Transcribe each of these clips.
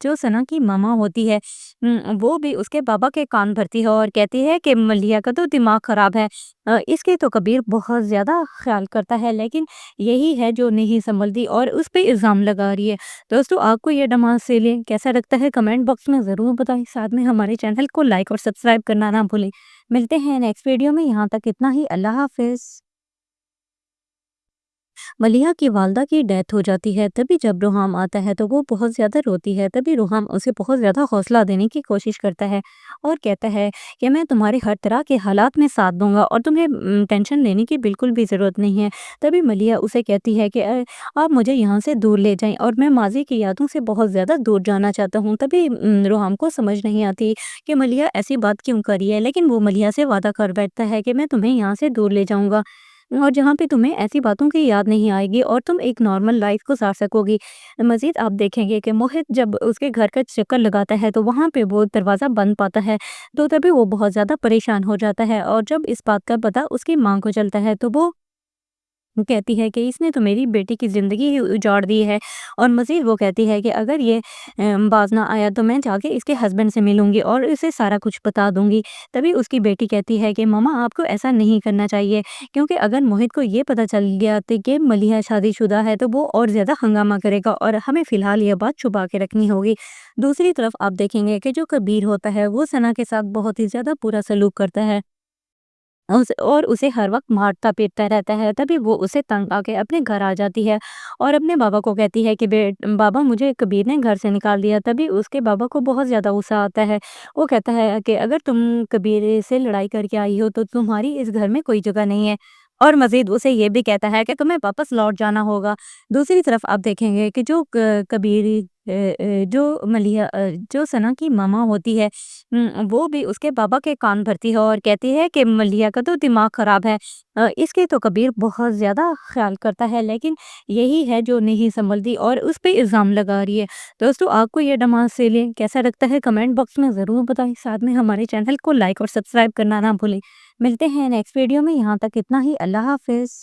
जो सना की मामा होती है वो भी उसके बाबा के कान भरती है और कहती है कि मलिया का तो दिमाग खराब है। इसके तो कबीर बहुत ज्यादा ख्याल करता है, लेकिन यही है जो नहीं संभलती और उस पे इल्जाम लगा रही है। दोस्तों, आपको ये ड्रामा सीरियल कैसा लगता है कमेंट बॉक्स में ज़रूर बताएं। साथ में हमारे चैनल को लाइक और सब्सक्राइब करना ना भूलें। मिलते हैं नेक्स्ट वीडियो में। यहाँ तक इतना ही। अल्लाह हाफिज़। मलिहा की वालदा की डेथ हो जाती है। तभी जब रोहाम आता है तो वो बहुत ज़्यादा रोती है। तभी रोहाम उसे बहुत ज़्यादा हौसला देने की कोशिश करता है और कहता है कि मैं तुम्हारे हर तरह के हालात में साथ दूंगा और तुम्हें टेंशन लेने की बिल्कुल भी ज़रूरत नहीं है। तभी मलिहा उसे कहती है कि आप मुझे यहाँ से दूर ले जाएं और मैं माजी की यादों से बहुत ज़्यादा दूर जाना चाहता हूँ। तभी रोहाम को समझ नहीं आती कि मलिहा ऐसी बात क्यों करी है, लेकिन वो मलिहा से वादा कर बैठता है कि मैं तुम्हें यहाँ से दूर ले जाऊंगा और जहाँ पे तुम्हें ऐसी बातों की याद नहीं आएगी और तुम एक नॉर्मल लाइफ गुजार सकोगी। मज़ीद आप देखेंगे कि मोहित जब उसके घर का चक्कर लगाता है तो वहाँ पे वो दरवाज़ा बंद पाता है। तो तभी वो बहुत ज़्यादा परेशान हो जाता है और जब इस बात का पता उसकी माँ को चलता है तो वो कहती है कि इसने तो मेरी बेटी की ज़िंदगी ही उजाड़ दी है। और मज़ीद वो कहती है कि अगर ये बाज़ ना आया तो मैं जाके इसके हस्बैंड से मिलूँगी और इसे सारा कुछ बता दूँगी। तभी उसकी बेटी कहती है कि मम्मा, आपको ऐसा नहीं करना चाहिए, क्योंकि अगर मोहित को ये पता चल गया तो कि मलिहा शादीशुदा है तो वो और ज़्यादा हंगामा करेगा और हमें फ़िलहाल ये बात छुपा के रखनी होगी। दूसरी तरफ आप देखेंगे कि जो कबीर होता है वो सना के साथ बहुत ही ज़्यादा बुरा सलूक करता है और उसे हर वक्त मारता पीटता रहता है। तभी वो उसे तंग आके अपने घर आ जाती है और अपने बाबा को कहती है कि बाबा, मुझे कबीर ने घर से निकाल दिया। तभी उसके बाबा को बहुत ज़्यादा गुस्सा आता है। वो कहता है कि अगर तुम कबीर से लड़ाई करके आई हो तो तुम्हारी इस घर में कोई जगह नहीं है, और मजीद उसे ये भी कहता है कि तुम्हें वापस लौट जाना होगा। दूसरी तरफ आप देखेंगे कि जो कबीर जो मलिया जो सना की मामा होती है वो भी उसके बाबा के कान भरती है और कहती है कि मलिया का तो दिमाग खराब है। इसके तो कबीर बहुत ज़्यादा ख्याल करता है, लेकिन यही है जो नहीं संभलती और उस पे इल्ज़ाम लगा रही है। दोस्तों, आपको ये ड्रामा सीरियल कैसा लगता है कमेंट बॉक्स में ज़रूर बताएं। साथ में हमारे चैनल को लाइक और सब्सक्राइब करना ना भूलें। मिलते हैं नेक्स्ट वीडियो में। यहाँ तक इतना ही। अल्लाह हाफिज़।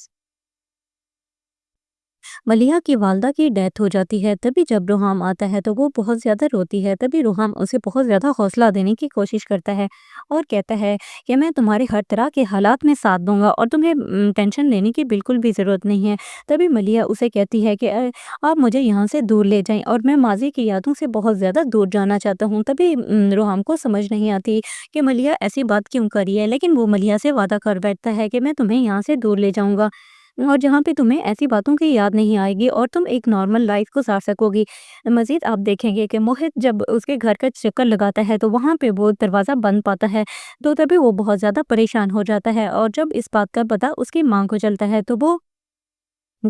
मलिहा की वालदा की डेथ हो जाती है। तभी जब रोहाम आता है तो वो बहुत ज़्यादा रोती है। तभी रोहाम उसे बहुत ज़्यादा हौसला देने की कोशिश करता है और कहता है कि मैं तुम्हारे हर तरह के हालात में साथ दूंगा और तुम्हें टेंशन लेने की बिल्कुल भी ज़रूरत नहीं है। तभी मलिहा उसे कहती है कि आप मुझे यहाँ से दूर ले जाएं और मैं माजी की यादों से बहुत ज़्यादा दूर जाना चाहता हूँ। तभी रोहाम को समझ नहीं आती कि मलिहा ऐसी बात क्यों करी है, लेकिन वो मलिहा से वादा कर बैठता है कि मैं तुम्हें यहाँ से दूर ले जाऊंगा और जहाँ पे तुम्हें ऐसी बातों की याद नहीं आएगी और तुम एक नॉर्मल लाइफ गुजार सकोगी। मज़ीद आप देखेंगे कि मोहित जब उसके घर का चक्कर लगाता है तो वहाँ पे वो दरवाज़ा बंद पाता है। तो तभी वो बहुत ज़्यादा परेशान हो जाता है और जब इस बात का पता उसकी माँ को चलता है तो वो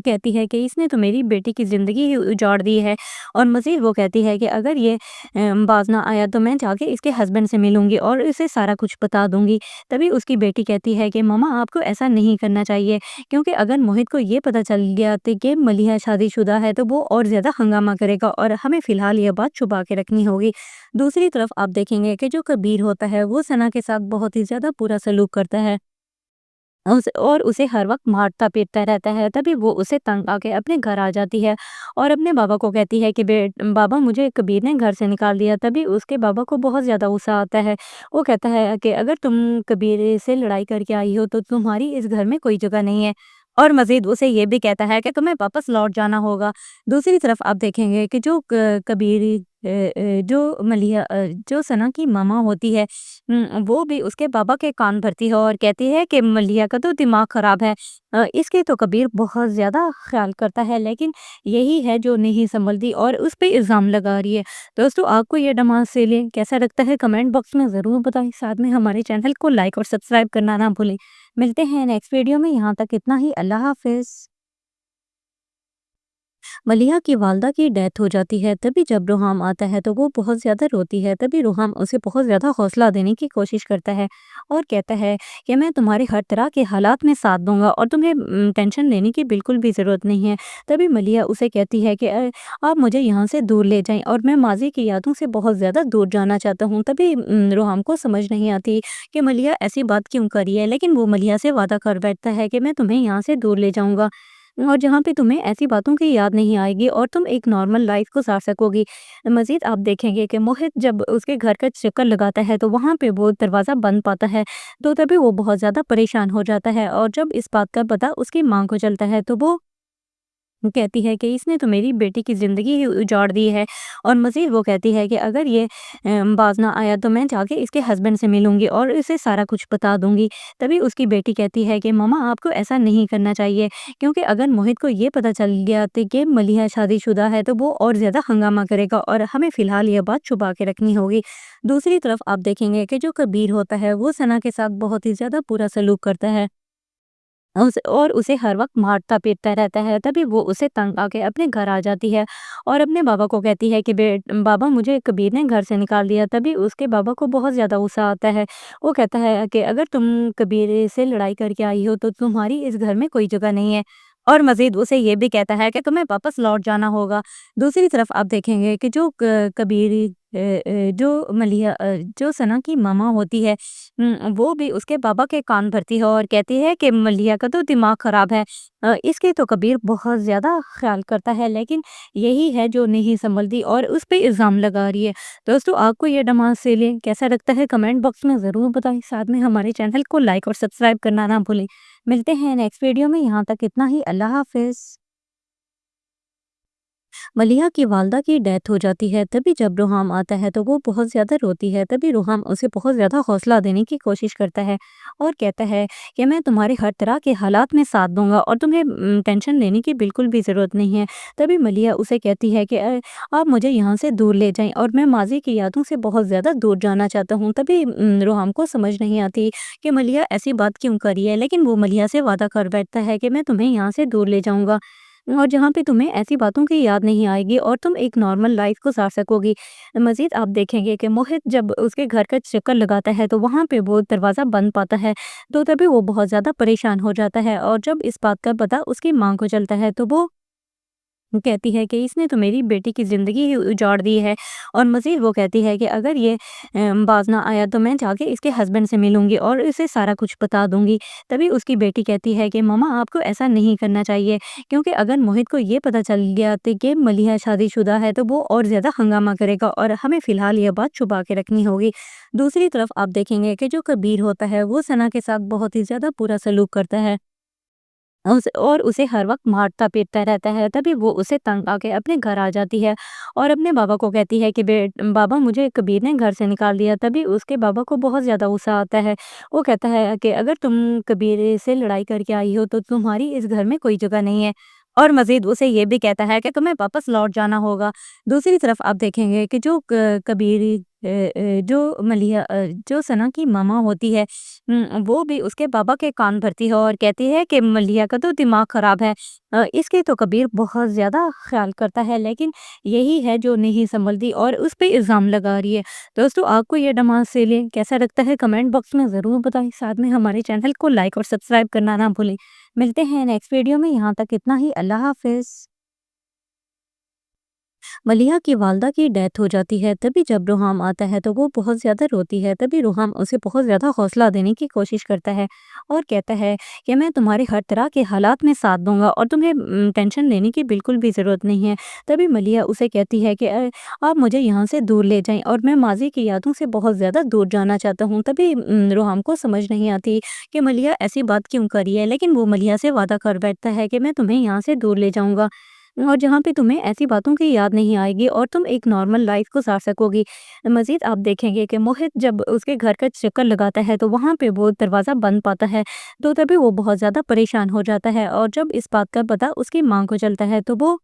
कहती है कि इसने तो मेरी बेटी की ज़िंदगी ही उजाड़ दी है। और मज़ीद वो कहती है कि अगर ये बाज़ ना आया तो मैं जाके इसके हस्बैंड से मिलूँगी और इसे सारा कुछ बता दूँगी। तभी उसकी बेटी कहती है कि मम्मा, आपको ऐसा नहीं करना चाहिए, क्योंकि अगर मोहित को ये पता चल गया तो कि मलिहा शादीशुदा है तो वो और ज़्यादा हंगामा करेगा और हमें फ़िलहाल ये बात छुपा के रखनी होगी। दूसरी तरफ आप देखेंगे कि जो कबीर होता है वो सना के साथ बहुत ही ज़्यादा बुरा सलूक करता है और उसे हर वक्त मारता पीटता रहता है। तभी वो उसे तंग आके अपने घर आ जाती है और अपने बाबा को कहती है कि बाबा, मुझे कबीर ने घर से निकाल दिया। तभी उसके बाबा को बहुत ज़्यादा गुस्सा आता है। वो कहता है कि अगर तुम कबीर से लड़ाई करके आई हो तो तुम्हारी इस घर में कोई जगह नहीं है, और मजीद उसे ये भी कहता है कि तुम्हें वापस लौट जाना होगा। दूसरी तरफ आप देखेंगे कि जो कबीर जो मलिया जो सना की मामा होती है वो भी उसके बाबा के कान भरती है और कहती है कि मलिया का तो दिमाग खराब है। इसके तो कबीर बहुत ज़्यादा ख्याल करता है, लेकिन यही है जो नहीं संभलती और उस पे इल्ज़ाम लगा रही है। दोस्तों, आपको ये ड्रामा सीरियल कैसा लगता है कमेंट बॉक्स में ज़रूर बताएं। साथ में हमारे चैनल को लाइक और सब्सक्राइब करना ना भूलें। मिलते हैं नेक्स्ट वीडियो में। यहाँ तक इतना ही। अल्लाह हाफिज़। मलिहा की वालदा की डेथ हो जाती है। तभी जब रोहाम आता है तो वो बहुत ज़्यादा रोती है। तभी रोहाम उसे बहुत ज़्यादा हौसला देने की कोशिश करता है और कहता है कि मैं तुम्हारे हर तरह के हालात में साथ दूंगा और तुम्हें टेंशन लेने की बिल्कुल भी ज़रूरत नहीं है। तभी मलिहा उसे कहती है कि आप मुझे यहाँ से दूर ले जाएं और मैं माजी की यादों से बहुत ज़्यादा दूर जाना चाहता हूँ। तभी रोहाम को समझ नहीं आती कि मलिहा ऐसी बात क्यों करी है, लेकिन वो मलिहा से वादा कर बैठता है कि मैं तुम्हें यहाँ से दूर ले जाऊँगा। और जहाँ पे तुम्हें ऐसी बातों की याद नहीं आएगी और तुम एक नॉर्मल लाइफ गुजार सकोगी। मज़ीद आप देखेंगे कि मोहित जब उसके घर का चक्कर लगाता है तो वहाँ पे वो दरवाज़ा बंद पाता है, तो तभी वो बहुत ज़्यादा परेशान हो जाता है और जब इस बात का पता उसकी माँ को चलता है तो वो कहती है कि इसने तो मेरी बेटी की ज़िंदगी ही उजाड़ दी है। और मज़ीद वो कहती है कि अगर ये बाज़ ना आया तो मैं जाके इसके हस्बैंड से मिलूँगी और इसे सारा कुछ बता दूँगी। तभी उसकी बेटी कहती है कि मम्मा आपको ऐसा नहीं करना चाहिए, क्योंकि अगर मोहित को ये पता चल गया तो कि मलिहा शादीशुदा है तो वो और ज़्यादा हंगामा करेगा और हमें फ़िलहाल ये बात छुपा के रखनी होगी। दूसरी तरफ आप देखेंगे कि जो कबीर होता है वो सना के साथ बहुत ही ज़्यादा बुरा सलूक करता है। उसे हर वक़्त मारता-पीटता रहता है, तभी वो उसे तंग आके अपने घर आ जाती है और अपने बाबा को कहती है कि बाबा मुझे कबीर ने घर से निकाल दिया। तभी उसके बाबा को बहुत ज़्यादा गुस्सा आता है। वो कहता है कि अगर तुम कबीर से लड़ाई करके आई हो तो तुम्हारी इस घर में कोई जगह नहीं है। और मज़ीद उसे ये भी कहता है कि तुम्हें वापस लौट जाना होगा। दूसरी तरफ आप देखेंगे कि जो क कबीर जो सना की मामा होती है, वो भी उसके बाबा के कान भरती है और कहती है कि मलिया का तो दिमाग खराब है। इसके तो कबीर बहुत ज़्यादा ख्याल करता है, लेकिन यही है जो नहीं संभलती और उस पे इल्ज़ाम लगा रही है। दोस्तों आपको ये ड्रामा सीरियल कैसा लगता है कमेंट बॉक्स में ज़रूर बताएं। साथ में हमारे चैनल को लाइक और सब्सक्राइब करना ना भूलें। मिलते हैं नेक्स्ट वीडियो में, यहाँ तक इतना ही। अल्लाह हाफ़िज़। मलिहा की वालदा की डेथ हो जाती है, तभी जब रुहाम आता है तो वो बहुत ज़्यादा रोती है। तभी रुहाम उसे बहुत ज़्यादा हौसला देने की कोशिश करता है और कहता है कि मैं तुम्हारे हर तरह के हालात में साथ दूँगा और तुम्हें टेंशन लेने की बिल्कुल भी ज़रूरत नहीं है। तभी मलिहा उसे कहती है कि आप मुझे यहाँ से दूर ले जाएँ और मैं माज़ी की यादों से बहुत ज़्यादा दूर जाना चाहता हूँ। तभी रुहाम को समझ नहीं आती कि मलिहा ऐसी बात क्यों कर रही है, लेकिन वो मलिहा से वादा कर बैठता है कि मैं तुम्हें यहाँ से दूर ले जाऊँगा और जहाँ पे तुम्हें ऐसी बातों की याद नहीं आएगी और तुम एक नॉर्मल लाइफ गुजार सकोगी। मज़ीद आप देखेंगे कि मोहित जब उसके घर का चक्कर लगाता है तो वहाँ पे वो दरवाज़ा बंद पाता है, तो तभी वो बहुत ज़्यादा परेशान हो जाता है और जब इस बात का पता उसकी माँ को चलता है तो वो कहती है कि इसने तो मेरी बेटी की ज़िंदगी ही उजाड़ दी है। और मज़ीद वो कहती है कि अगर ये बाज़ ना आया तो मैं जाके इसके हस्बैंड से मिलूँगी और इसे सारा कुछ बता दूँगी। तभी उसकी बेटी कहती है कि मम्मा आपको ऐसा नहीं करना चाहिए, क्योंकि अगर मोहित को ये पता चल गया तो कि मलिहा शादीशुदा है तो वो और ज़्यादा हंगामा करेगा और हमें फ़िलहाल ये बात छुपा के रखनी होगी। दूसरी तरफ आप देखेंगे कि जो कबीर होता है वो सना के साथ बहुत ही ज़्यादा बुरा सलूक करता है। उसे हर वक़्त मारता-पीटता रहता है, तभी वो उसे तंग आके अपने घर आ जाती है और अपने बाबा को कहती है कि बाबा मुझे कबीर ने घर से निकाल दिया। तभी उसके बाबा को बहुत ज़्यादा गुस्सा आता है। वो कहता है कि अगर तुम कबीर से लड़ाई करके आई हो तो तुम्हारी इस घर में कोई जगह नहीं है। और मज़ीद उसे ये भी कहता है कि तुम्हें वापस लौट जाना होगा। दूसरी तरफ आप देखेंगे कि जो क कबीर जो सना की मामा होती है, वो भी उसके बाबा के कान भरती है और कहती है कि मलिया का तो दिमाग खराब है। इसके तो कबीर बहुत ज़्यादा ख्याल करता है, लेकिन यही है जो नहीं संभलती और उस पे इल्ज़ाम लगा रही है। दोस्तों आपको ये ड्रामा सीरियल कैसा लगता है कमेंट बॉक्स में ज़रूर बताएं। साथ में हमारे चैनल को लाइक और सब्सक्राइब करना ना भूलें। मिलते हैं नेक्स्ट वीडियो में, यहाँ तक इतना ही। अल्लाह हाफ़िज़। मलिहा की वालदा की डेथ हो जाती है, तभी जब रुहाम आता है तो वो बहुत ज़्यादा रोती है। तभी रुहाम उसे बहुत ज़्यादा हौसला देने की कोशिश करता है और कहता है कि मैं तुम्हारे हर तरह के हालात में साथ दूँगा और तुम्हें टेंशन लेने की बिल्कुल भी ज़रूरत नहीं है। तभी मलिहा उसे कहती है कि आप मुझे यहाँ से दूर ले जाएँ और मैं माज़ी की यादों से बहुत ज़्यादा दूर जाना चाहता हूँ। तभी रुहाम को समझ नहीं आती कि मलिहा ऐसी बात क्यों कर रही है, लेकिन वो मलिहा से वादा कर बैठता है कि मैं तुम्हें यहाँ से दूर ले जाऊँगा और जहाँ पे तुम्हें ऐसी बातों की याद नहीं आएगी और तुम एक नॉर्मल लाइफ गुजार सकोगी। मज़ीद आप देखेंगे कि मोहित जब उसके घर का चक्कर लगाता है तो वहाँ पे वो दरवाज़ा बंद पाता है, तो तभी वो बहुत ज़्यादा परेशान हो जाता है और जब इस बात का पता उसकी माँ को चलता है तो वो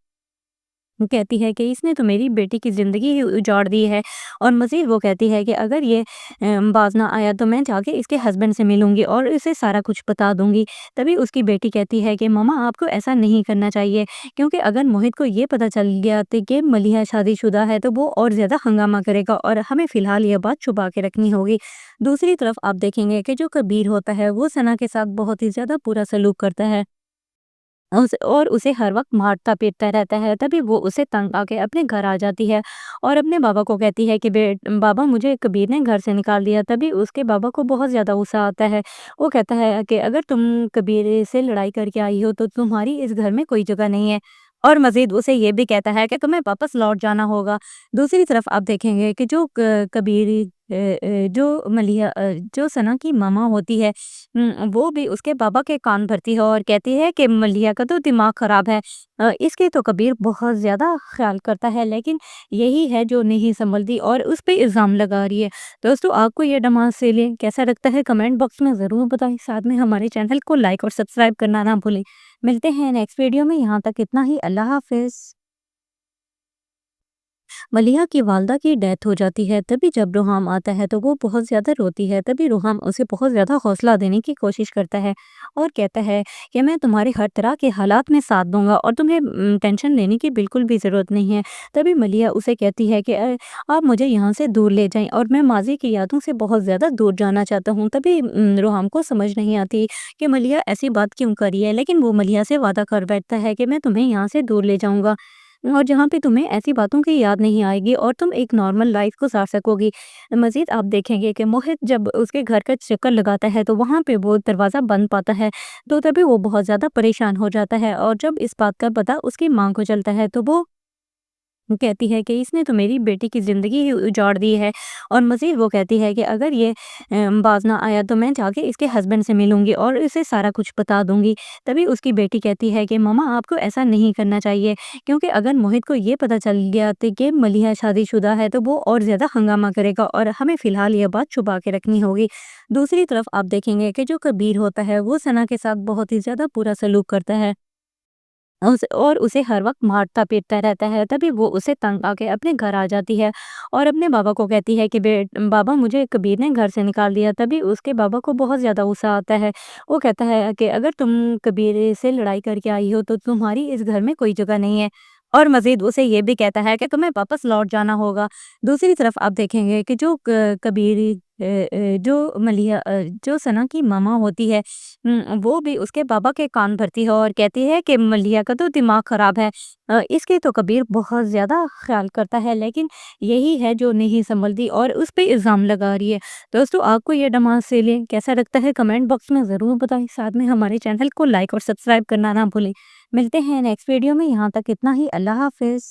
कहती है कि इसने तो मेरी बेटी की ज़िंदगी ही उजाड़ दी है। और मज़ीद वो कहती है कि अगर ये बाज़ ना आया तो मैं जाके इसके हस्बैंड से मिलूँगी और इसे सारा कुछ बता दूँगी। तभी उसकी बेटी कहती है कि मम्मा आपको ऐसा नहीं करना चाहिए, क्योंकि अगर मोहित को ये पता चल गया तो कि मलिहा शादीशुदा है तो वो और ज़्यादा हंगामा करेगा और हमें फ़िलहाल ये बात छुपा के रखनी होगी। दूसरी तरफ आप देखेंगे कि जो कबीर होता है वो सना के साथ बहुत ही ज़्यादा बुरा सलूक करता है। और उसे हर वक़्त मारता पीटता रहता है। तभी वो उसे तंग आके अपने घर आ जाती है और अपने बाबा को कहती है कि बाबा मुझे कबीर ने घर से निकाल दिया। तभी उसके बाबा को बहुत ज़्यादा गुस्सा आता है। वो कहता है कि अगर तुम कबीर से लड़ाई करके आई हो तो तुम्हारी इस घर में कोई जगह नहीं है। और मज़ीद उसे ये भी कहता है कि तुम्हें वापस लौट जाना होगा। दूसरी तरफ आप देखेंगे कि जो क कबीर जो जो सना की मामा होती है, वो भी उसके बाबा के कान भरती है और कहती है कि मलिया का तो दिमाग खराब है। इसके तो कबीर बहुत ज़्यादा ख्याल करता है, लेकिन यही है जो नहीं संभलती और उस पे इल्ज़ाम लगा रही है। दोस्तों, आपको ये ड्रामा सीरियल कैसा लगता है कमेंट बॉक्स में ज़रूर बताएं। साथ में हमारे चैनल को लाइक और सब्सक्राइब करना ना भूलें। मिलते हैं नेक्स्ट वीडियो में। यहाँ तक इतना ही। अल्लाह हाफ़िज़। मलिहा की वालदा की डेथ हो जाती है। तभी जब रुहाम आता है तो वो बहुत ज़्यादा रोती है। तभी रुहाम उसे बहुत ज़्यादा हौसला देने की कोशिश करता है और कहता है कि मैं तुम्हारे हर तरह के हालात में साथ दूंगा और तुम्हें टेंशन लेने की बिल्कुल भी ज़रूरत नहीं है। तभी मलिहा उसे कहती है कि आप मुझे यहाँ से दूर ले जाएं और मैं माजी की यादों से बहुत ज़्यादा दूर जाना चाहता हूँ। तभी रुहाम को समझ नहीं आती कि मलिहा ऐसी बात क्यों करी है, लेकिन वो मलिहा से वादा कर बैठता है कि मैं तुम्हें यहाँ से दूर ले जाऊंगा और जहाँ पे तुम्हें ऐसी बातों की याद नहीं आएगी और तुम एक नॉर्मल लाइफ गुजार सकोगी। मज़ीद आप देखेंगे कि मोहित जब उसके घर का चक्कर लगाता है तो वहाँ पे वो दरवाज़ा बंद पाता है। तो तभी वो बहुत ज़्यादा परेशान हो जाता है और जब इस बात का पता उसकी माँ को चलता है तो वो कहती है कि इसने तो मेरी बेटी की ज़िंदगी ही उजाड़ दी है। और मज़ीद वो कहती है कि अगर ये बाज़ ना आया तो मैं जाके इसके हस्बैंड से मिलूँगी और इसे सारा कुछ बता दूँगी। तभी उसकी बेटी कहती है कि मम्मा आपको ऐसा नहीं करना चाहिए, क्योंकि अगर मोहित को ये पता चल गया तो कि मलिहा शादीशुदा है तो वो और ज़्यादा हंगामा करेगा और हमें फ़िलहाल ये बात छुपा के रखनी होगी। दूसरी तरफ आप देखेंगे कि जो कबीर होता है वो सना के साथ बहुत ही ज़्यादा बुरा सलूक करता है और उसे हर वक़्त मारता-पीटता रहता है। तभी वो उसे तंग आके अपने घर आ जाती है और अपने बाबा को कहती है कि बाबा मुझे कबीर ने घर से निकाल दिया। तभी उसके बाबा को बहुत ज़्यादा गुस्सा आता है। वो कहता है कि अगर तुम कबीर से लड़ाई करके आई हो तो तुम्हारी इस घर में कोई जगह नहीं है। और मज़ीद उसे ये भी कहता है कि तुम्हें वापस लौट जाना होगा। दूसरी तरफ आप देखेंगे कि जो क कबीर जो सना की मामा होती है, वो भी उसके बाबा के कान भरती है और कहती है कि मलिया का तो दिमाग खराब है। इसके तो कबीर बहुत ज़्यादा ख्याल करता है, लेकिन यही है जो नहीं संभलती और उस पे इल्ज़ाम लगा रही है। दोस्तों, आपको ये ड्रामा सीरियल कैसा लगता है कमेंट बॉक्स में ज़रूर बताएं। साथ में हमारे चैनल को लाइक और सब्सक्राइब करना ना भूलें। मिलते हैं नेक्स्ट वीडियो में। यहाँ तक इतना ही। अल्लाह हाफ़िज़।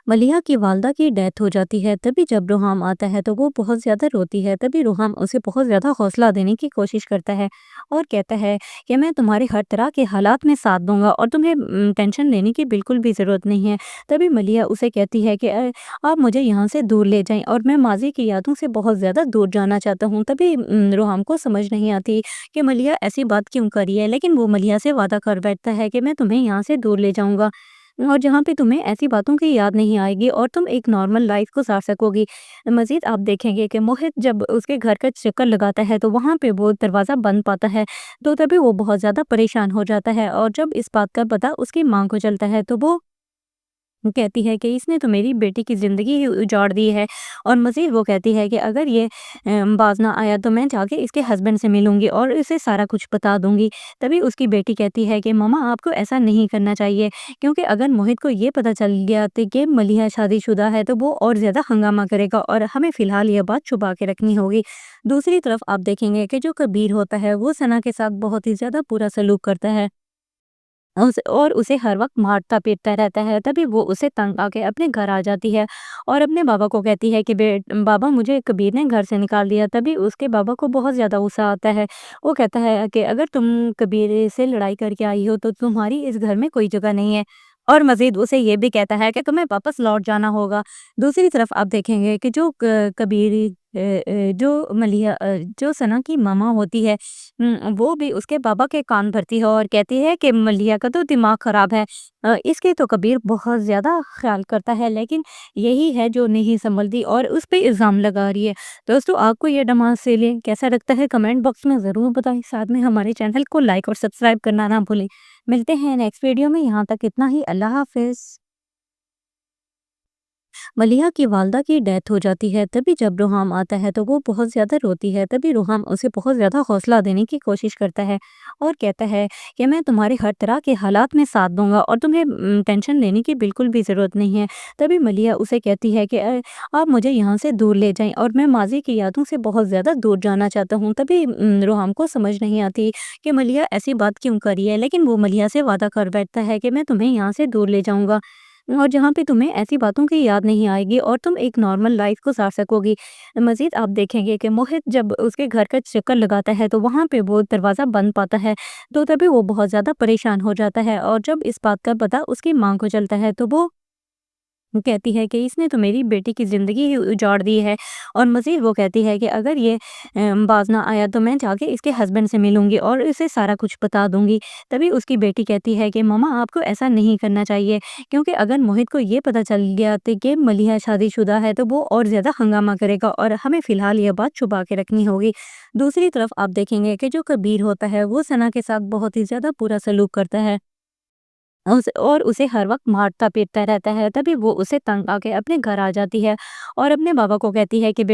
मलिहा की वालदा की डेथ हो जाती है। तभी जब रुहाम आता है तो वो बहुत ज़्यादा रोती है। तभी रुहाम उसे बहुत ज़्यादा हौसला देने की कोशिश करता है और कहता है कि मैं तुम्हारे हर तरह के हालात में साथ दूंगा और तुम्हें टेंशन लेने की बिल्कुल भी ज़रूरत नहीं है। तभी मलिहा उसे कहती है कि आप मुझे यहाँ से दूर ले जाएं और मैं माजी की यादों से बहुत ज़्यादा दूर जाना चाहता हूँ। तभी रुहाम को समझ नहीं आती कि मलिहा ऐसी बात क्यों करी है, लेकिन वो मलिहा से वादा कर बैठता है कि मैं तुम्हें यहाँ से दूर ले जाऊंगा और जहाँ पे तुम्हें ऐसी बातों की याद नहीं आएगी और तुम एक नॉर्मल लाइफ गुजार सकोगी। मज़ीद आप देखेंगे कि मोहित जब उसके घर का चक्कर लगाता है तो वहाँ पे वो दरवाज़ा बंद पाता है। तो तभी वो बहुत ज़्यादा परेशान हो जाता है और जब इस बात का पता उसकी माँ को चलता है तो वो कहती है कि इसने तो मेरी बेटी की ज़िंदगी ही उजाड़ दी है। और मज़ीद वो कहती है कि अगर ये बाज़ ना आया तो मैं जाके इसके हस्बैंड से मिलूँगी और इसे सारा कुछ बता दूँगी। तभी उसकी बेटी कहती है कि मम्मा आपको ऐसा नहीं करना चाहिए, क्योंकि अगर मोहित को ये पता चल गया तो कि मलिहा शादीशुदा है तो वो और ज़्यादा हंगामा करेगा और हमें फ़िलहाल ये बात छुपा के रखनी होगी। दूसरी तरफ आप देखेंगे कि जो कबीर होता है वो सना के साथ बहुत ही ज़्यादा बुरा सलूक करता है और उसे हर वक़्त मारता-पीटता रहता है। तभी वो उसे तंग आके अपने घर आ जाती है और अपने बाबा को कहती है कि बाबा मुझे कबीर ने घर से निकाल दिया। तभी उसके बाबा को बहुत ज़्यादा गुस्सा आता है। वो कहता है कि अगर तुम कबीर से लड़ाई करके आई हो तो तुम्हारी इस घर में कोई जगह नहीं है। और मज़ीद उसे ये भी कहता है कि तुम्हें वापस लौट जाना होगा। दूसरी तरफ आप देखेंगे कि जो कबीर जो सना की मामा होती है, वो भी उसके बाबा के कान भरती है और कहती है कि मलिया का तो दिमाग खराब है। इसके तो कबीर बहुत ज़्यादा ख्याल करता है, लेकिन यही है जो नहीं संभलती और उस पे इल्ज़ाम लगा रही है। दोस्तों, आपको ये ड्रामा सीरियल कैसा लगता है कमेंट बॉक्स में ज़रूर बताएं। साथ में हमारे चैनल को लाइक और सब्सक्राइब करना ना भूलें। मिलते हैं नेक्स्ट वीडियो में। यहाँ तक इतना ही। अल्लाह हाफ़िज़। ملیحہ کی والدہ کی ڈیتھ ہو جاتی ہے تبھی جب روحام آتا ہے تو وہ بہت زیادہ روتی ہے تبھی روحام اسے بہت زیادہ حوصلہ دینے کی کوشش کرتا ہے اور کہتا ہے کہ میں تمہارے ہر طرح کے حالات میں ساتھ دوں گا اور تمہیں ٹینشن لینے کی بالکل بھی ضرورت نہیں ہے۔ تبھی ملیحہ اسے کہتی ہے کہ آپ مجھے یہاں سے دور لے جائیں اور میں ماضی کی یادوں سے بہت زیادہ دور جانا چاہتا ہوں۔ تبھی روحام کو سمجھ نہیں آتی کہ ملیحہ ایسی بات کیوں کری ہے، لیکن وہ ملیحہ سے وعدہ کر بیٹھتا ہے کہ میں تمہیں یہاں سے دور لے جاؤں گا اور جہاں پہ تمہیں ایسی باتوں کی یاد نہیں آئے گی اور تم ایک نارمل لائف گزار سکو گی۔ مزید آپ دیکھیں گے کہ موہت جب اس کے گھر کا چکر لگاتا ہے تو وہاں پہ وہ دروازہ بند پاتا ہے تو تبھی وہ بہت زیادہ پریشان ہو جاتا ہے اور جب اس بات کا پتہ اس کی ماں کو چلتا ہے تو وہ کہتی ہے کہ اس نے تو میری بیٹی کی زندگی ہی اجاڑ دی ہے اور مزید وہ کہتی ہے کہ اگر یہ باز نہ آیا تو میں جا کے اس کے ہسبینڈ سے ملوں گی اور اسے سارا کچھ بتا دوں گی۔ تبھی اس کی بیٹی کہتی ہے کہ ماما آپ کو ایسا نہیں کرنا چاہیے کیونکہ اگر موہت کو یہ پتہ چل گیا کہ ملیحہ شادی شدہ ہے تو وہ اور زیادہ ہنگامہ کرے گا اور ہمیں فی الحال یہ بات چھپا کے رکھنی ہوگی۔ دوسری طرف آپ دیکھیں گے کہ جو کبیر ہوتا ہے وہ ثنا کے ساتھ بہت ہی زیادہ برا سلوک کرتا ہے اور اسے ہر وقت مارتا پیٹتا رہتا ہے۔ تبھی وہ اسے تنگ آ کے اپنے گھر آ جاتی ہے اور اپنے بابا کو کہتی ہے کہ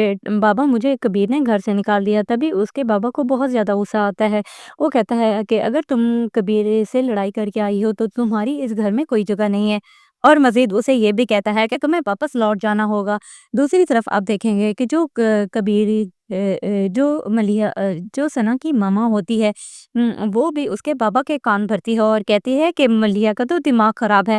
بابا مجھے کبیر نے گھر سے نکال دیا۔ تبھی اس کے بابا کو بہت زیادہ غصہ آتا ہے۔ وہ کہتا ہے کہ اگر تم کبیر سے لڑائی کر کے آئی ہو تو تمہاری اس گھر میں کوئی جگہ نہیں ہے اور مزید اسے یہ بھی کہتا ہے کہ تمہیں واپس لوٹ جانا ہوگا۔ دوسری طرف آپ دیکھیں گے کہ جو کبیر جو ملیحہ جو ثنا کی ماما ہوتی ہے وہ بھی اس کے بابا کے کان بھرتی ہے اور کہتی ہے کہ ملیحہ کا تو دماغ خراب ہے،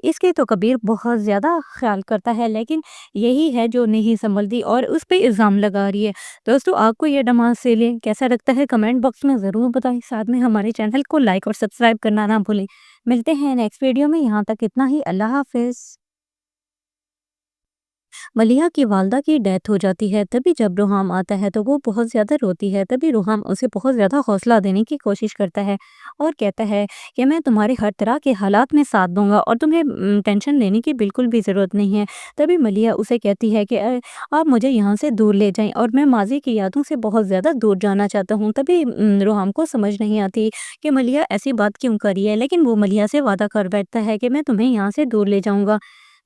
اس کے تو کبیر بہت زیادہ خیال کرتا ہے لیکن یہی ہے جو نہیں سنبھلتی اور اس پہ الزام لگا رہی ہے۔ دوستو آپ کو یہ ڈرامہ سیریل کیسا لگتا ہے کمنٹ باکس میں ضرور بتائیں، ساتھ میں ہمارے چینل کو لائک اور سبسکرائب کرنا نہ بھولیں۔ ملتے ہیں نیکسٹ ویڈیو میں، یہاں تک اتنا ہی، اللہ حافظ۔ ملیحہ کی والدہ کی ڈیتھ ہو جاتی ہے تبھی جب روحام آتا ہے تو وہ بہت زیادہ روتی ہے تبھی روحام اسے بہت زیادہ حوصلہ دینے کی کوشش کرتا ہے اور کہتا ہے کہ میں تمہارے ہر طرح کے حالات میں ساتھ دوں گا اور تمہیں ٹینشن لینے کی بالکل بھی ضرورت نہیں ہے۔ تبھی ملیحہ اسے کہتی ہے کہ آپ مجھے یہاں سے دور لے جائیں اور میں ماضی کی یادوں سے بہت زیادہ دور جانا چاہتا ہوں۔ تبھی روحام کو سمجھ نہیں آتی کہ ملیحہ ایسی بات کیوں کری ہے، لیکن وہ ملیحہ سے وعدہ کر بیٹھتا ہے کہ میں تمہیں یہاں سے دور لے جاؤں گا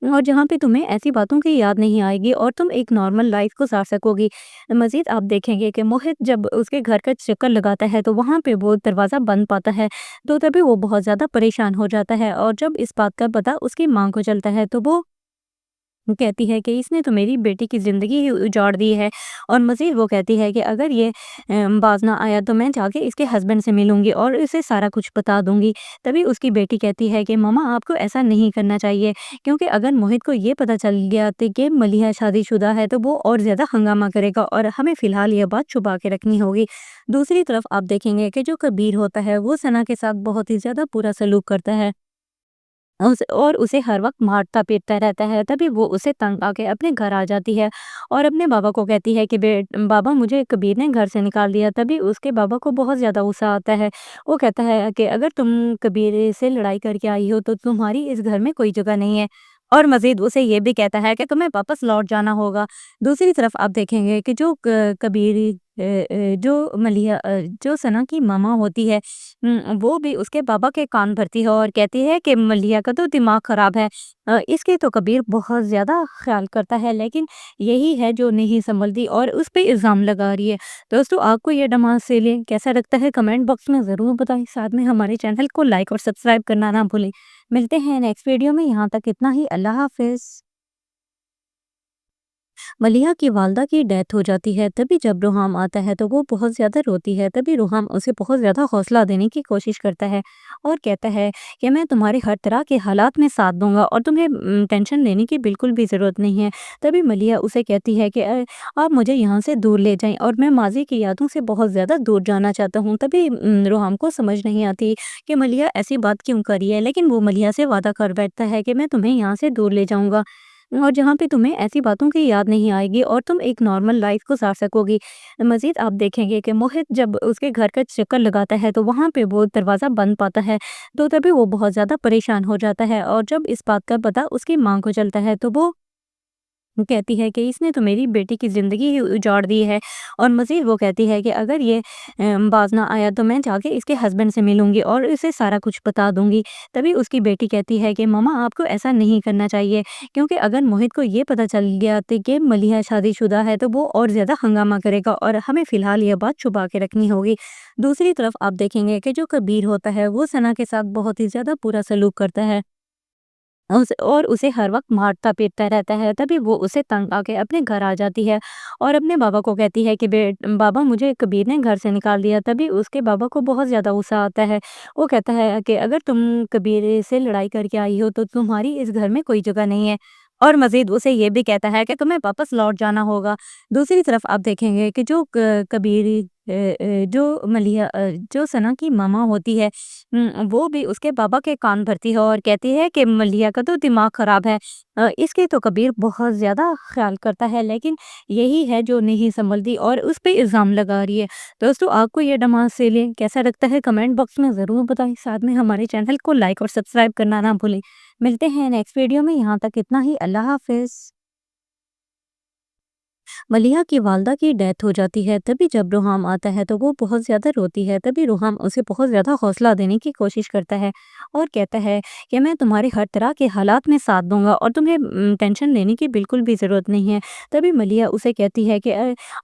اور جہاں پہ تمہیں ایسی باتوں کی یاد نہیں آئے گی اور تم ایک نارمل لائف گزار سکو گی۔ مزید آپ دیکھیں گے کہ موہت جب اس کے گھر کا چکر لگاتا ہے تو وہاں پہ وہ دروازہ بند پاتا ہے تو تبھی وہ بہت زیادہ پریشان ہو جاتا ہے اور جب اس بات کا پتہ اس کی ماں کو چلتا ہے تو وہ کہتی ہے کہ اس نے تو میری بیٹی کی زندگی ہی اجاڑ دی ہے اور مزید وہ کہتی ہے کہ اگر یہ باز نہ آیا تو میں جا کے اس کے ہسبینڈ سے ملوں گی اور اسے سارا کچھ بتا دوں گی۔ تبھی اس کی بیٹی کہتی ہے کہ ماما آپ کو ایسا نہیں کرنا چاہیے کیونکہ اگر موہت کو یہ پتہ چل گیا کہ ملیحہ شادی شدہ ہے تو وہ اور زیادہ ہنگامہ کرے گا اور ہمیں فی الحال یہ بات چھپا کے رکھنی ہوگی۔ دوسری طرف آپ دیکھیں گے کہ جو کبیر ہوتا ہے وہ ثنا کے ساتھ بہت ہی زیادہ برا سلوک کرتا ہے اور اسے ہر وقت مارتا پیٹتا رہتا ہے۔ تبھی وہ اسے تنگ آ کے اپنے گھر آ جاتی ہے اور اپنے بابا کو کہتی ہے کہ بابا مجھے کبیر نے گھر سے نکال دیا۔ تبھی اس کے بابا کو بہت زیادہ غصہ آتا ہے۔ وہ کہتا ہے کہ اگر تم کبیر سے لڑائی کر کے آئی ہو تو تمہاری اس گھر میں کوئی جگہ نہیں ہے اور مزید اسے یہ بھی کہتا ہے کہ تمہیں واپس لوٹ جانا ہوگا۔ دوسری طرف آپ دیکھیں گے کہ جو کبیر جو ملیحہ جو ثنا کی ماما ہوتی ہے وہ بھی اس کے بابا کے کان بھرتی ہے اور کہتی ہے کہ ملیحہ کا تو دماغ خراب ہے، اس کے تو کبیر بہت زیادہ خیال کرتا ہے لیکن یہی ہے جو نہیں سنبھلتی اور اس پہ الزام لگا رہی ہے۔ دوستو آپ کو یہ ڈرامہ سیریل کیسا لگتا ہے کمنٹ باکس میں ضرور بتائیں، ساتھ میں ہمارے چینل کو لائک اور سبسکرائب کرنا نہ بھولیں۔ ملتے ہیں نیکسٹ ویڈیو میں، یہاں تک اتنا ہی، اللہ حافظ۔ ملیحہ کی والدہ کی ڈیتھ ہو جاتی ہے تبھی جب روحام آتا ہے تو وہ بہت زیادہ روتی ہے تبھی روحام اسے بہت زیادہ حوصلہ دینے کی کوشش کرتا ہے اور کہتا ہے کہ میں تمہارے ہر طرح کے حالات میں ساتھ دوں گا اور تمہیں ٹینشن لینے کی بالکل بھی ضرورت نہیں ہے۔ تبھی ملیحہ اسے کہتی ہے کہ آپ مجھے یہاں سے دور لے جائیں اور میں ماضی کی یادوں سے بہت زیادہ دور جانا چاہتا ہوں۔ تبھی روحام کو سمجھ نہیں آتی کہ ملیحہ ایسی بات کیوں کری ہے، لیکن وہ ملیحہ سے وعدہ کر بیٹھتا ہے کہ میں تمہیں یہاں سے دور لے جاؤں گا اور جہاں پہ تمہیں ایسی باتوں کی یاد نہیں آئے گی اور تم ایک نارمل لائف گزار سکو گی۔ مزید آپ دیکھیں گے کہ موہت جب اس کے گھر کا چکر لگاتا ہے تو وہاں پہ وہ دروازہ بند پاتا ہے تو تبھی وہ بہت زیادہ پریشان ہو جاتا ہے اور جب اس بات کا پتہ اس کی ماں کو چلتا ہے تو وہ कहती है कि इसने तो मेरी बेटी की ज़िंदगी ही उजाड़ दी है। और मज़ीद वो कहती है कि अगर ये बाज़ ना आया तो मैं जाके इसके हस्बैंड से मिलूँगी और इसे सारा कुछ बता दूँगी। तभी उसकी बेटी कहती है कि मम्मा आपको ऐसा नहीं करना चाहिए, क्योंकि अगर मोहित को ये पता चल गया तो कि मलिहा शादीशुदा है तो वो और ज़्यादा हंगामा करेगा और हमें फ़िलहाल ये बात छुपा के रखनी होगी। दूसरी तरफ आप देखेंगे कि जो कबीर होता है वो सना के साथ बहुत ही ज़्यादा बुरा सलूक करता है। और उसे हर वक़्त मारता-पीटता रहता है। तभी वो उसे तंग आके अपने घर आ जाती है और अपने बाबा को कहती है कि बाबा मुझे कबीर ने घर से निकाल दिया। तभी उसके बाबा को बहुत ज़्यादा गुस्सा आता है। वो कहता है कि अगर तुम कबीर से लड़ाई करके आई हो तो तुम्हारी इस घर में कोई जगह नहीं है। और मज़ीद उसे ये भी कहता है कि तुम्हें वापस लौट जाना होगा। दूसरी तरफ आप देखेंगे कि जो क कबीर जो सना की मामा होती है, वो भी उसके बाबा के कान भरती है और कहती है कि मलिया का तो दिमाग खराब है। इसके तो कबीर बहुत ज़्यादा ख्याल करता है, लेकिन यही है जो नहीं संभलती और उस पे इल्ज़ाम लगा रही है। दोस्तों आपको ये ड्रामा सीरियल कैसा लगता है कमेंट बॉक्स में ज़रूर बताएं। साथ में हमारे चैनल को लाइक और सब्सक्राइब करना ना भूलें। मिलते हैं नेक्स्ट वीडियो में। यहाँ तक इतना ही। अल्लाह हाफ़िज़। मलिहा की वालदा की डेथ हो जाती है। तभी जब रुहाम आता है तो वो बहुत ज़्यादा रोती है। तभी रुहाम उसे बहुत ज़्यादा हौसला देने की कोशिश करता है और कहता है कि मैं तुम्हारे हर तरह के हालात में साथ दूंगा और तुम्हें टेंशन लेने की बिल्कुल भी ज़रूरत नहीं है। तभी मलिहा उसे कहती है कि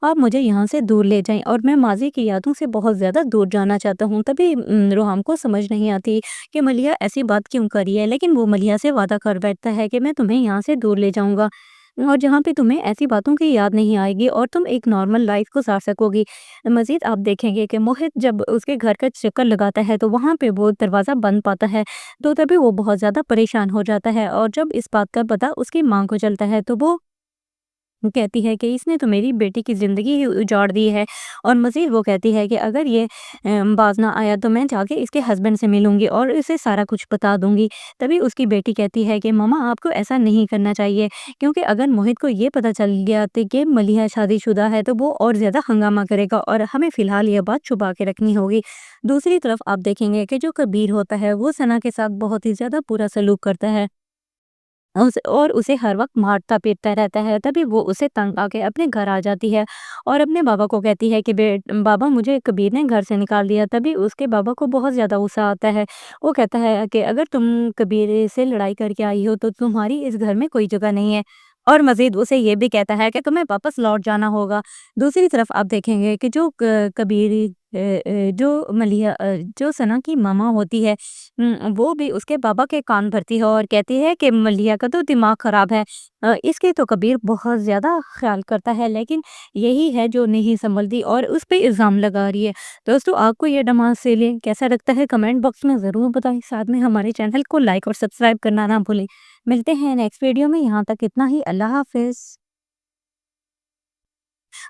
आप मुझे यहाँ से दूर ले जाएं और मैं माजी की यादों से बहुत ज़्यादा दूर जाना चाहता हूँ। तभी रुहाम को समझ नहीं आती कि मलिहा ऐसी बात क्यों करी है, लेकिन वो मलिहा से वादा कर बैठता है कि मैं तुम्हें यहाँ से दूर ले जाऊँगा और जहाँ पे तुम्हें ऐसी बातों की याद नहीं आएगी और तुम एक नॉर्मल लाइफ गुजार सकोगी। मज़ीद आप देखेंगे कि मोहित जब उसके घर का चक्कर लगाता है तो वहाँ पे वो दरवाज़ा बंद पाता है, तो तभी वो बहुत ज़्यादा परेशान हो जाता है और जब इस बात का पता उसकी माँ को चलता है तो वो कहती है कि इसने तो मेरी बेटी की ज़िंदगी ही उजाड़ दी है। और मज़ीद वो कहती है कि अगर ये बाज़ ना आया तो मैं जाके इसके हस्बैंड से मिलूँगी और इसे सारा कुछ बता दूँगी। तभी उसकी बेटी कहती है कि मम्मा आपको ऐसा नहीं करना चाहिए, क्योंकि अगर मोहित को ये पता चल गया तो कि मलिहा शादीशुदा है तो वो और ज़्यादा हंगामा करेगा और हमें फ़िलहाल ये बात छुपा के रखनी होगी। दूसरी तरफ आप देखेंगे कि जो कबीर होता है वो सना के साथ बहुत ही ज़्यादा बुरा सलूक करता है। और उसे हर वक़्त मारता-पीटता रहता है। तभी वो उसे तंग आके अपने घर आ जाती है और अपने बाबा को कहती है कि बाबा मुझे कबीर ने घर से निकाल दिया। तभी उसके बाबा को बहुत ज़्यादा गुस्सा आता है। वो कहता है कि अगर तुम कबीर से लड़ाई करके आई हो तो तुम्हारी इस घर में कोई जगह नहीं है। और मज़ीद उसे ये भी कहता है कि तुम्हें वापस लौट जाना होगा। दूसरी तरफ आप देखेंगे कि जो क कबीर अ जो सना की मामा होती है, वो भी उसके बाबा के कान भरती है और कहती है कि मलिया का तो दिमाग खराब है। इसके तो कबीर बहुत ज़्यादा ख्याल करता है, लेकिन यही है जो नहीं संभलती और उस पे इल्ज़ाम लगा रही है। दोस्तों आपको ये ड्रामा सीरियल कैसा लगता है कमेंट बॉक्स में ज़रूर बताएं। साथ में हमारे चैनल को लाइक और सब्सक्राइब करना ना भूलें। मिलते हैं नेक्स्ट वीडियो में। यहाँ तक इतना ही। अल्लाह हाफ़िज़।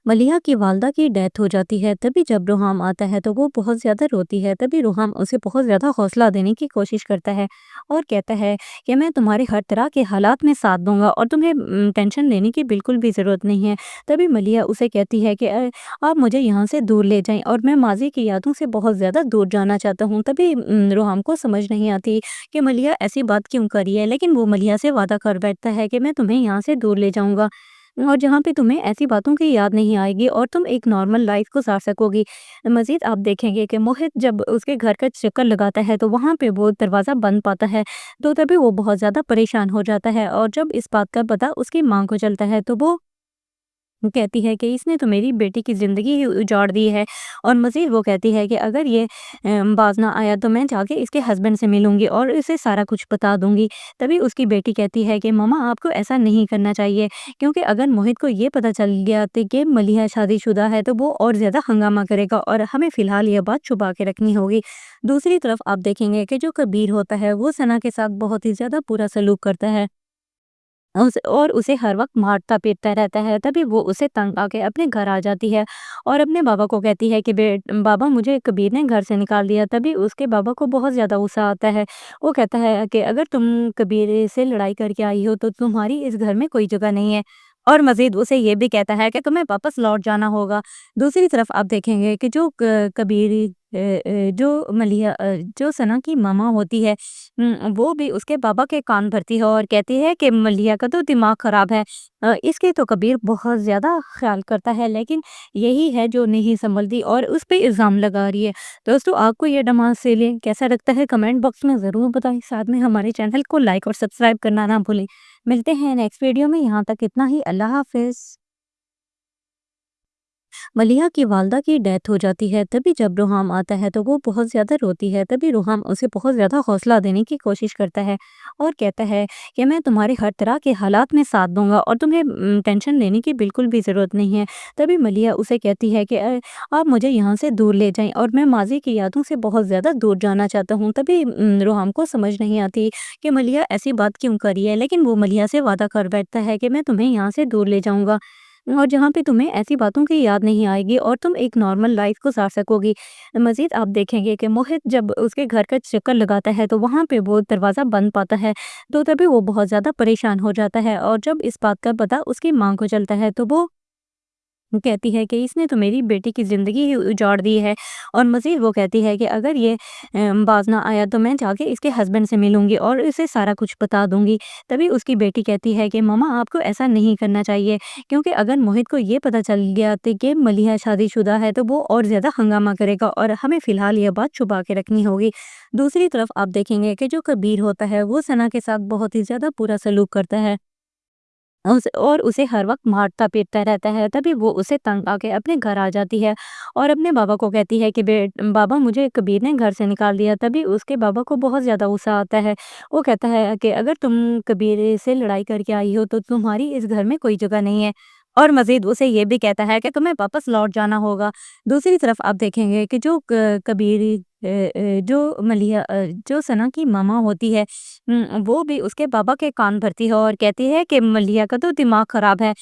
मलिहा की वालदा की डेथ हो जाती है। तभी जब रुहाम आता है तो वो बहुत ज़्यादा रोती है। तभी रुहाम उसे बहुत ज़्यादा हौसला देने की कोशिश करता है और कहता है कि मैं तुम्हारे हर तरह के हालात में साथ दूंगा और तुम्हें टेंशन लेने की बिल्कुल भी ज़रूरत नहीं है। तभी मलिहा उसे कहती है कि आप मुझे यहाँ से दूर ले जाएं और मैं माजी की यादों से बहुत ज़्यादा दूर जाना चाहता हूँ। तभी रुहाम को समझ नहीं आती कि मलिहा ऐसी बात क्यों करी है, लेकिन वो मलिहा से वादा कर बैठता है कि मैं तुम्हें यहाँ से दूर ले जाऊँगा और जहाँ पे तुम्हें ऐसी बातों की याद नहीं आएगी और तुम एक नॉर्मल लाइफ गुजार सकोगी। मज़ीद आप देखेंगे कि मोहित जब उसके घर का चक्कर लगाता है तो वहाँ पे वो दरवाज़ा बंद पाता है, तो तभी वो बहुत ज़्यादा परेशान हो जाता है और जब इस बात का पता उसकी माँ को चलता है तो वो कहती है कि इसने तो मेरी बेटी की ज़िंदगी ही उजाड़ दी है। और मज़ीद वो कहती है कि अगर ये बाज़ ना आया तो मैं जाके इसके हस्बैंड से मिलूँगी और इसे सारा कुछ बता दूँगी। तभी उसकी बेटी कहती है कि मम्मा आपको ऐसा नहीं करना चाहिए, क्योंकि अगर मोहित को ये पता चल गया तो कि मलिहा शादीशुदा है तो वो और ज़्यादा हंगामा करेगा और हमें फ़िलहाल ये बात छुपा के रखनी होगी। दूसरी तरफ आप देखेंगे कि जो कबीर होता है वो सना के साथ बहुत ही ज़्यादा बुरा सलूक करता है और उसे हर वक़्त मारता-पीटता रहता है। तभी वो उसे तंग आके अपने घर आ जाती है और अपने बाबा को कहती है कि बाबा मुझे कबीर ने घर से निकाल दिया। तभी उसके बाबा को बहुत ज़्यादा गुस्सा आता है। वो कहता है कि अगर तुम कबीर से लड़ाई करके आई हो तो तुम्हारी इस घर में कोई जगह नहीं है। और मज़ीद उसे ये भी कहता है कि तुम्हें वापस लौट जाना होगा। दूसरी तरफ आप देखेंगे कि जो क कबीर जो सना की मामा होती है, वो भी उसके बाबा के कान भरती है और कहती है कि मलिया का तो दिमाग खराब है। इसके तो कबीर बहुत ज़्यादा ख्याल करता है, लेकिन यही है जो नहीं संभलती और उस पे इल्ज़ाम लगा रही है। दोस्तों, आपको ये ड्रामा सीरियल कैसा लगता है कमेंट बॉक्स में ज़रूर बताएं। साथ में हमारे चैनल को लाइक और सब्सक्राइब करना ना भूलें। मिलते हैं नेक्स्ट वीडियो में, यहाँ तक इतना ही। अल्लाह हाफिज़। मलिहा की वालदा की डेथ हो जाती है। तभी जब रुहाम आता है तो वो बहुत ज़्यादा रोती है। तभी रुहाम उसे बहुत ज़्यादा हौसला देने की कोशिश करता है और कहता है कि मैं तुम्हारे हर तरह के हालात में साथ दूंगा और तुम्हें टेंशन लेने की बिल्कुल भी ज़रूरत नहीं है। तभी मलिहा उसे कहती है कि आप मुझे यहाँ से दूर ले जाएं और मैं माजी की यादों से बहुत ज़्यादा दूर जाना चाहता हूँ। तभी रुहाम को समझ नहीं आती कि मलिहा ऐसी बात क्यों करी है, लेकिन वो मलिहा से वादा कर बैठता है कि मैं तुम्हें यहाँ से दूर ले जाऊंगा और जहाँ पे तुम्हें ऐसी बातों की याद नहीं आएगी और तुम एक नॉर्मल लाइफ गुजार सकोगी। मज़ीद आप देखेंगे कि मोहित जब उसके घर का चक्कर लगाता है तो वहाँ पे वो दरवाज़ा बंद पाता है, तो तभी वो बहुत ज़्यादा परेशान हो जाता है और जब इस बात का पता उसकी माँ को चलता है तो वो कहती है कि इसने तो मेरी बेटी की ज़िंदगी ही उजाड़ दी है। और मज़ीद वो कहती है कि अगर ये बाज़ ना आया तो मैं जाके इसके हस्बैंड से मिलूँगी और इसे सारा कुछ बता दूँगी। तभी उसकी बेटी कहती है कि मम्मा, आपको ऐसा नहीं करना चाहिए, क्योंकि अगर मोहित को ये पता चल गया तो कि मलिहा शादीशुदा है तो वो और ज़्यादा हंगामा करेगा और हमें फ़िलहाल ये बात छुपा के रखनी होगी। दूसरी तरफ आप देखेंगे कि जो कबीर होता है वो सना के साथ बहुत ही ज़्यादा बुरा सलूक करता है और उसे हर वक्त मारता पीटता रहता है। तभी वो उसे तंग आके अपने घर आ जाती है और अपने बाबा को कहती है कि बाबा, मुझे कबीर ने घर से निकाल दिया। तभी उसके बाबा को बहुत ज़्यादा गुस्सा आता है। वो कहता है कि अगर तुम कबीर से लड़ाई करके आई हो तो तुम्हारी इस घर में कोई जगह नहीं है, और मजीद उसे ये भी कहता है कि तुम्हें वापस लौट जाना होगा। दूसरी तरफ आप देखेंगे कि जो कबीर जो सना की मामा होती है, वो भी उसके बाबा के कान भरती है और कहती है कि मलिया का तो दिमाग खराब है।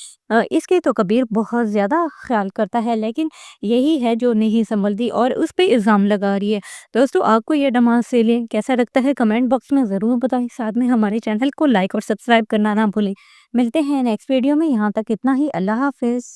इसके तो कबीर बहुत ज़्यादा ख्याल करता है, लेकिन यही है जो नहीं संभलती और उस पे इल्ज़ाम लगा रही है। दोस्तों, आपको ये ड्रामा सीरियल कैसा लगता है कमेंट बॉक्स में ज़रूर बताएं। साथ में हमारे चैनल को लाइक और सब्सक्राइब करना ना भूलें। मिलते हैं नेक्स्ट वीडियो में, यहाँ तक इतना ही। अल्लाह हाफिज़।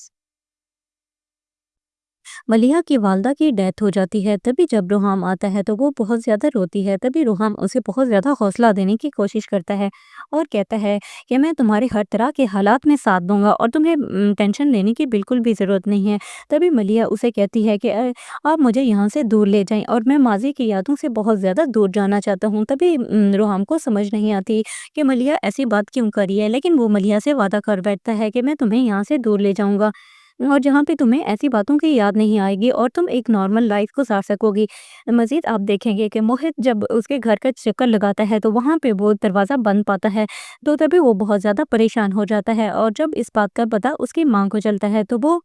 मलिहा की वालदा की डेथ हो जाती है। तभी जब रुहाम आता है तो वो बहुत ज़्यादा रोती है। तभी रुहाम उसे बहुत ज़्यादा हौसला देने की कोशिश करता है और कहता है कि मैं तुम्हारे हर तरह के हालात में साथ दूंगा और तुम्हें टेंशन लेने की बिल्कुल भी ज़रूरत नहीं है। तभी मलिहा उसे कहती है कि आप मुझे यहाँ से दूर ले जाएं और मैं माजी की यादों से बहुत ज़्यादा दूर जाना चाहता हूँ। तभी रुहाम को समझ नहीं आती कि मलिहा ऐसी बात क्यों करी है, लेकिन वो मलिहा से वादा कर बैठता है कि मैं तुम्हें यहाँ से दूर ले जाऊंगा और जहाँ पे तुम्हें ऐसी बातों की याद नहीं आएगी और तुम एक नॉर्मल लाइफ गुजार सकोगी। मज़ीद आप देखेंगे कि मोहित जब उसके घर का चक्कर लगाता है तो वहाँ पे वो दरवाज़ा बंद पाता है, तो तभी वो बहुत ज़्यादा परेशान हो जाता है और जब इस बात का पता उसकी माँ को चलता है तो वो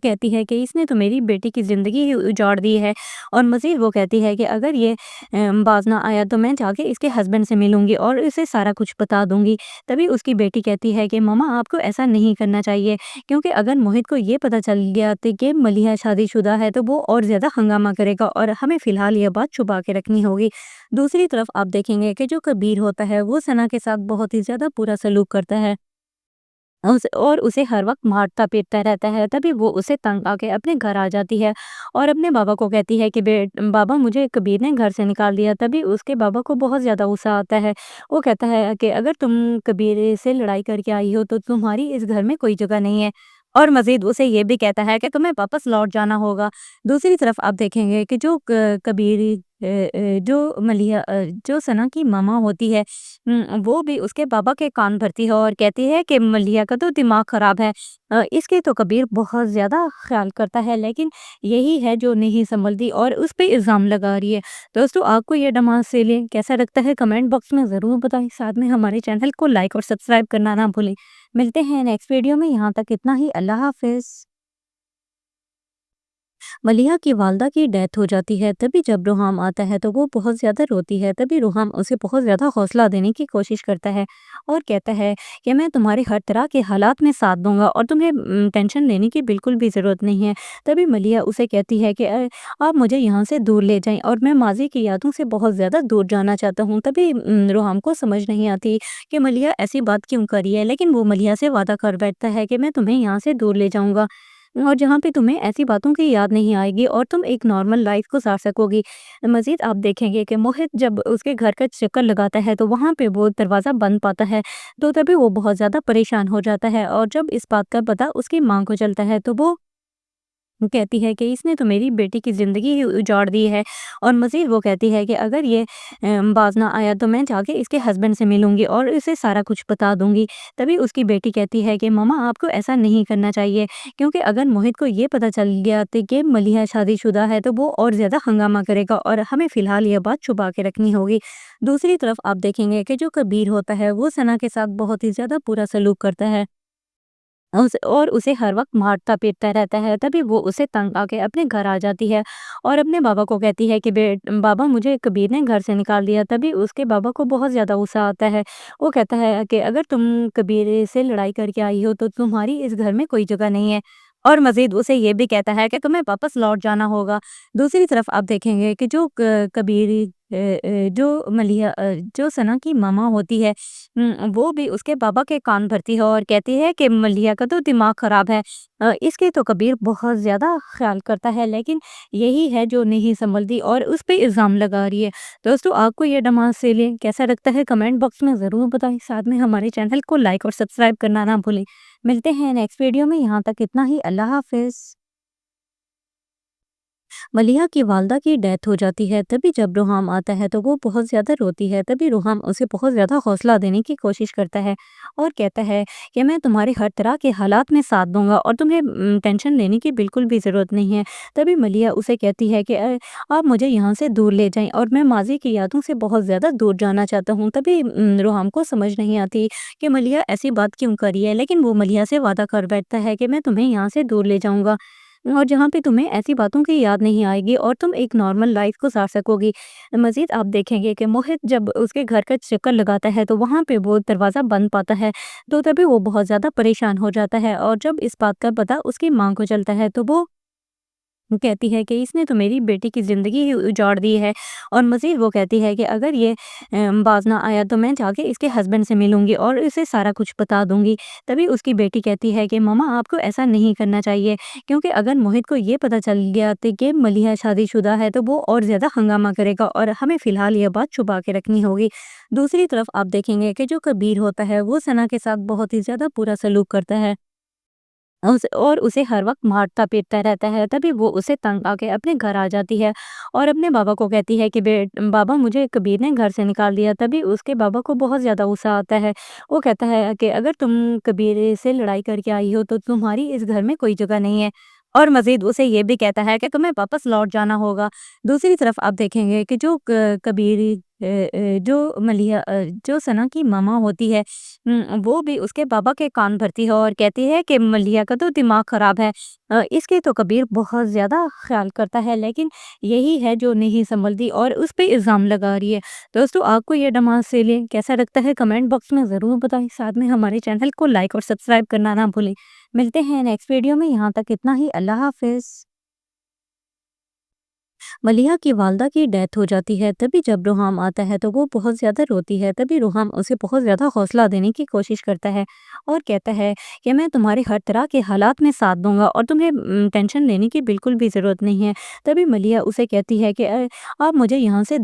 कहती है कि इसने तो मेरी बेटी की ज़िंदगी ही उजाड़ दी है। और मज़ीद वो कहती है कि अगर ये बाज़ ना आया तो मैं जाके इसके हस्बैंड से मिलूँगी और इसे सारा कुछ बता दूँगी। तभी उसकी बेटी कहती है कि मम्मा, आपको ऐसा नहीं करना चाहिए, क्योंकि अगर मोहित को ये पता चल गया तो कि मलिहा शादीशुदा है तो वो और ज़्यादा हंगामा करेगा और हमें फ़िलहाल ये बात छुपा के रखनी होगी। दूसरी तरफ आप देखेंगे कि जो कबीर होता है वो सना के साथ बहुत ही ज़्यादा बुरा सलूक करता है और उसे हर वक्त मारता पीटता रहता है। तभी वो उसे तंग आके अपने घर आ जाती है और अपने बाबा को कहती है कि बाबा, मुझे कबीर ने घर से निकाल दिया। तभी उसके बाबा को बहुत ज़्यादा गुस्सा आता है। वो कहता है कि अगर तुम कबीर से लड़ाई करके आई हो तो तुम्हारी इस घर में कोई जगह नहीं है, और मजीद उसे ये भी कहता है कि तुम्हें वापस लौट जाना होगा। दूसरी तरफ आप देखेंगे कि जो कबीर जो सना की मामा होती है, वो भी उसके बाबा के कान भरती है और कहती है कि मलिया का तो दिमाग खराब है। इसके तो कबीर बहुत ज़्यादा ख्याल करता है, लेकिन यही है जो नहीं संभलती और उस पे इल्ज़ाम लगा रही है। दोस्तों, आपको ये ड्रामा सीरियल कैसा लगता है कमेंट बॉक्स में ज़रूर बताएं। साथ में हमारे चैनल को लाइक और सब्सक्राइब करना ना भूलें। मिलते हैं नेक्स्ट वीडियो में, यहाँ तक इतना ही। अल्लाह हाफिज़। मलिहा की वालदा की डेथ हो जाती है। तभी जब रुहाम आता है तो वो बहुत ज़्यादा रोती है। तभी रुहाम उसे बहुत ज़्यादा हौसला देने की कोशिश करता है और कहता है कि मैं तुम्हारे हर तरह के हालात में साथ दूंगा और तुम्हें टेंशन लेने की बिल्कुल भी ज़रूरत नहीं है। तभी मलिहा उसे कहती है कि आप मुझे यहाँ से दूर ले जाएं और मैं माजी की यादों से बहुत ज़्यादा दूर जाना चाहता हूँ। तभी रुहाम को समझ नहीं आती कि मलिहा ऐसी बात क्यों करी है, लेकिन वो मलिहा से वादा कर बैठता है कि मैं तुम्हें यहाँ से दूर ले जाऊँगा। और जहाँ पे तुम्हें ऐसी बातों की याद नहीं आएगी और तुम एक नॉर्मल लाइफ गुजार सकोगी। मज़ीद आप देखेंगे कि मोहित जब उसके घर का चक्कर लगाता है तो वहाँ पे वो दरवाज़ा बंद पाता है, तो तभी वो बहुत ज़्यादा परेशान हो जाता है और जब इस बात का पता उसकी माँ को चलता है तो वो कहती है कि इसने तो मेरी बेटी की ज़िंदगी ही उजाड़ दी है। और मज़ीद वो कहती है कि अगर ये बाज़ ना आया तो मैं जाके इसके हस्बैंड से मिलूँगी और इसे सारा कुछ बता दूँगी। तभी उसकी बेटी कहती है कि मम्मा आपको ऐसा नहीं करना चाहिए, क्योंकि अगर मोहित को ये पता चल गया तो कि मलिहा शादीशुदा है तो वो और ज़्यादा हंगामा करेगा और हमें फ़िलहाल ये बात छुपा के रखनी होगी। दूसरी तरफ आप देखेंगे कि जो कबीर होता है वो सना के साथ बहुत ही ज़्यादा बुरा सलूक करता है। और उसे हर वक़्त मारता-पीटता रहता है। तभी वो उसे तंग आके अपने घर आ जाती है और अपने बाबा को कहती है कि बाबा मुझे कबीर ने घर से निकाल दिया। तभी उसके बाबा को बहुत ज़्यादा गुस्सा आता है। वो कहता है कि अगर तुम कबीर से लड़ाई करके आई हो तो तुम्हारी इस घर में कोई जगह नहीं है। और मज़ीद उसे ये भी कहता है कि तुम्हें वापस लौट जाना होगा। दूसरी तरफ आप देखेंगे कि जो क कबीर जो सना की मामा होती है, वो भी उसके बाबा के कान भरती है और कहती है कि मलिया का तो दिमाग खराब है। इसके तो कबीर बहुत ज़्यादा ख्याल करता है, लेकिन यही है जो नहीं संभलती और उस पे इल्ज़ाम लगा रही है। दोस्तों आपको ये ड्रामा सीरियल कैसा लगता है कमेंट बॉक्स में ज़रूर बताएं। साथ में हमारे चैनल को लाइक और सब्सक्राइब करना ना भूलें। मिलते हैं नेक्स्ट वीडियो में, यहाँ तक इतना ही। अल्लाह हाफ़िज़। मलिहा की वालदा की डेथ हो जाती है, तभी जब रुहाम आता है तो वो बहुत ज़्यादा रोती है। तभी रुहाम उसे बहुत ज़्यादा हौसला देने की कोशिश करता है और कहता है कि मैं तुम्हारे हर तरह के हालात में साथ दूंगा और तुम्हें टेंशन लेने की बिल्कुल भी ज़रूरत नहीं है। तभी मलिहा उसे कहती है कि आप मुझे यहाँ से दूर ले जाएं और मैं माजी की यादों से बहुत ज़्यादा दूर जाना चाहता हूँ। तभी रुहाम को समझ नहीं आती कि मलिहा ऐसी बात क्यों करी है, लेकिन वो मलिहा से वादा कर बैठता है कि मैं तुम्हें यहाँ से दूर ले जाऊँगा और जहाँ पे तुम्हें ऐसी बातों की याद नहीं आएगी और तुम एक नॉर्मल लाइफ गुजार सकोगी। मज़ीद आप देखेंगे कि मोहित जब उसके घर का चक्कर लगाता है तो वहाँ पे वो दरवाज़ा बंद पाता है, तो तभी वो बहुत ज़्यादा परेशान हो जाता है और जब इस बात का पता उसकी माँ को चलता है तो वो कहती है कि इसने तो मेरी बेटी की ज़िंदगी ही उजाड़ दी है। और मज़ीद वो कहती है कि अगर ये बाज़ ना आया तो मैं जाके इसके हस्बैंड से मिलूँगी और इसे सारा कुछ बता दूँगी। तभी उसकी बेटी कहती है कि मम्मा आपको ऐसा नहीं करना चाहिए, क्योंकि अगर मोहित को ये पता चल गया तो कि मलिहा शादीशुदा है तो वो और ज़्यादा हंगामा करेगा और हमें फ़िलहाल ये बात छुपा के रखनी होगी। दूसरी तरफ आप देखेंगे कि जो कबीर होता है वो सना के साथ बहुत ही ज़्यादा बुरा सलूक करता है। और उसे हर वक़्त मारता-पीटता रहता है। तभी वो उसे तंग आके अपने घर आ जाती है और अपने बाबा को कहती है कि बाबा मुझे कबीर ने घर से निकाल दिया। तभी उसके बाबा को बहुत ज़्यादा गुस्सा आता है। वो कहता है कि अगर तुम कबीर से लड़ाई करके आई हो तो तुम्हारी इस घर में कोई जगह नहीं है। और मज़ीद उसे ये भी कहता है कि तुम्हें वापस लौट जाना होगा। दूसरी तरफ आप देखेंगे कि जो क कबीर जो सना की मामा होती है, वो भी उसके बाबा के कान भरती है और कहती है कि मलिया का तो दिमाग खराब है। इसके तो कबीर बहुत ज़्यादा ख्याल करता है, लेकिन यही है जो नहीं संभलती और उस पे इल्ज़ाम लगा रही है। दोस्तों आपको ये ड्रामा सीरियल कैसा लगता है कमेंट बॉक्स में ज़रूर बताएं। साथ में हमारे चैनल को लाइक और सब्सक्राइब करना ना भूलें। मिलते हैं नेक्स्ट वीडियो में, यहाँ तक इतना ही। अल्लाह हाफ़िज़। मलिहा की वालदा की डेथ हो जाती है, तभी जब रुहाम आता है तो वो बहुत ज़्यादा रोती है। तभी रुहाम उसे बहुत ज़्यादा हौसला देने की कोशिश करता है और कहता है कि मैं तुम्हारे हर तरह के हालात में साथ दूंगा और तुम्हें टेंशन लेने की बिल्कुल भी ज़रूरत नहीं है। तभी मलिहा उसे कहती है कि आप मुझे यहाँ से